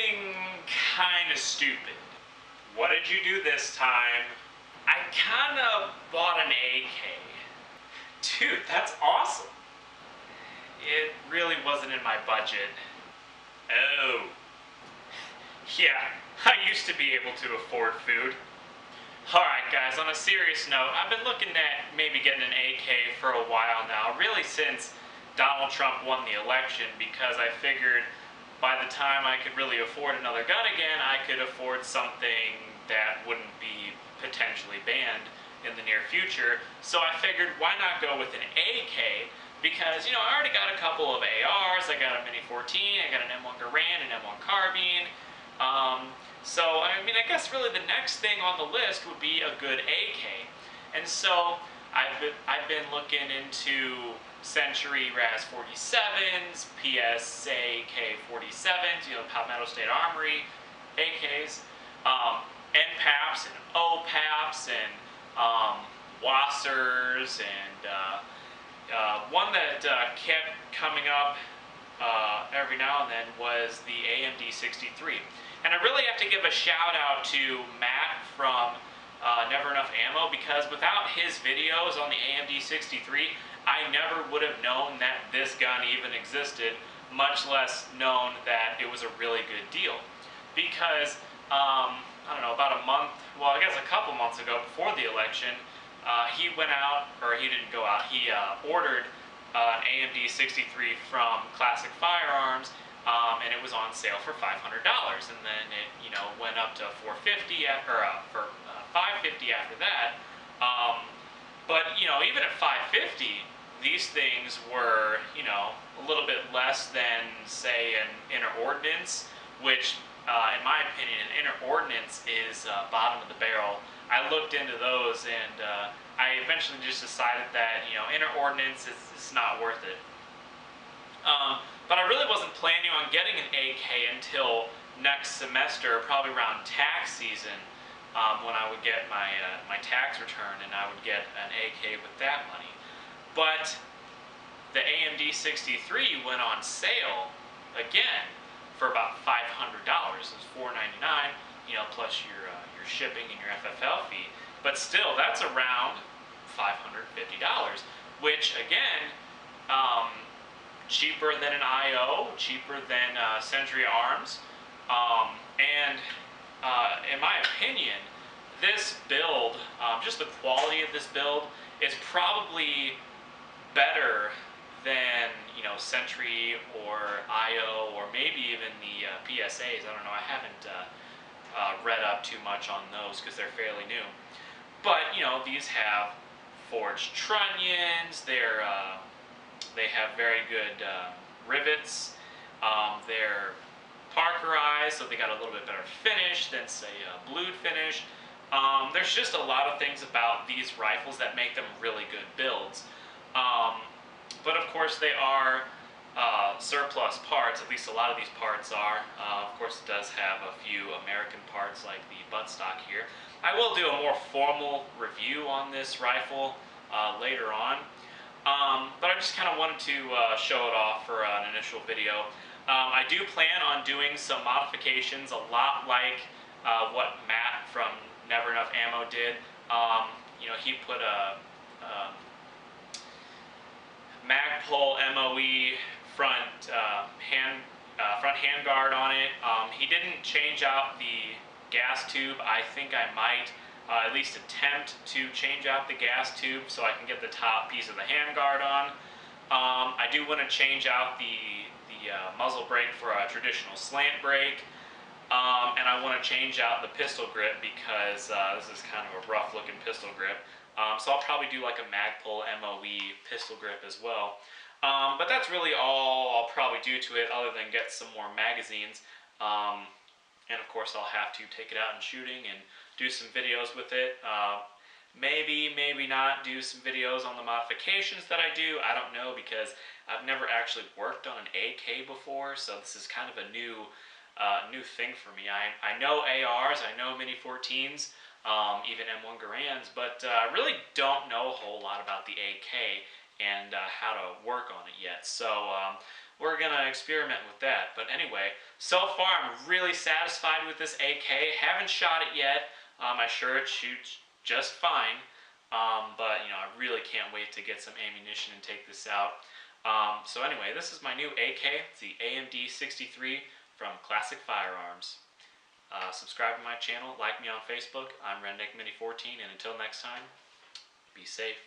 something kind of stupid. What did you do this time? I kind of bought an AK. Dude, that's awesome. It really wasn't in my budget. Oh. Yeah, I used to be able to afford food. Alright guys, on a serious note, I've been looking at maybe getting an AK for a while now, really since Donald Trump won the election, because I figured by the time I could really afford another gun again, I could afford something that wouldn't be potentially banned in the near future. So I figured, why not go with an AK? Because, you know, I already got a couple of ARs, I got a Mini 14, I got an M1 Garand, an M1 carbine. So, I mean, I guess really the next thing on the list would be a good AK. And so, I've been looking into Century RAS 47s, PSA K47s, you know, Palmetto State Armory AKs, NPAPs and OPAPs and Wassers, and one that kept coming up every now and then was the AMD 63. And I really have to give a shout out to Matt from Never Enough Ammo, because without his videos on the AMD 63, I never would have known that this gun even existed, much less known that it was a really good deal. Because, I don't know, about a month, well I guess a couple months ago before the election, he went out, or he didn't go out, he ordered an AMD 63 from Classic Firearms, and it was on sale for $500, and then it, you know, went up to $450 for $550 after that. But you know, even at $550, these things were, you know, a little bit less than, say, an inner ordnance, which, in my opinion, an inner ordnance is bottom of the barrel. I looked into those, and I eventually just decided that, you know, inner ordnance is not worth it. But I really wasn't planning on getting an AK until next semester, probably around tax season, when I would get my my tax return, and I would get an AK with that money. But the AMD 63 went on sale again for about $500. It was $499, you know, plus your shipping and your FFL fee. But still, that's around $550, which again, cheaper than an IO, cheaper than Century Arms, and in my opinion, this build, just the quality of this build, is probably better than, you know, Century or IO, or maybe even the PSAs. I don't know, I haven't read up too much on those because they're fairly new. But, you know, these have forged trunnions, they have very good rivets, they're parkerized, so they got a little bit better finish than, say, a blued finish. There's just a lot of things about these rifles that make them really good builds. But of course they are surplus parts, at least a lot of these parts are. Of course it does have a few American parts like the buttstock here. I will do a more formal review on this rifle later on. But I just kind of wanted to show it off for an initial video. I do plan on doing some modifications, a lot like what Matt from Never Enough Ammo did. You know, he put a Magpul MOE front handguard on it. He didn't change out the gas tube. I think I might at least attempt to change out the gas tube so I can get the top piece of the handguard on. I do want to change out the muzzle brake for a traditional slant brake, and I want to change out the pistol grip because this is kind of a rough looking pistol grip. So I'll probably do like a Magpul MOE pistol grip as well. But that's really all I'll probably do to it, other than get some more magazines. And of course I'll have to take it out in shooting and do some videos with it. Maybe, maybe not do some videos on the modifications that I do. I don't know, because I've never actually worked on an AK before, so this is kind of a new thing for me. I know ARs, I know Mini 14s, even M1 Garands, but I really don't know a whole lot about the AK and how to work on it yet. So we're gonna experiment with that. But anyway, so far I'm really satisfied with this AK. Haven't shot it yet. I'm sure it shoots just fine. But you know, I really can't wait to get some ammunition and take this out. So anyway, this is my new AK. It's the AMD 63 from Classic Firearms. Subscribe to my channel, like me on Facebook. I'm Redneck Mini 14, and until next time, be safe.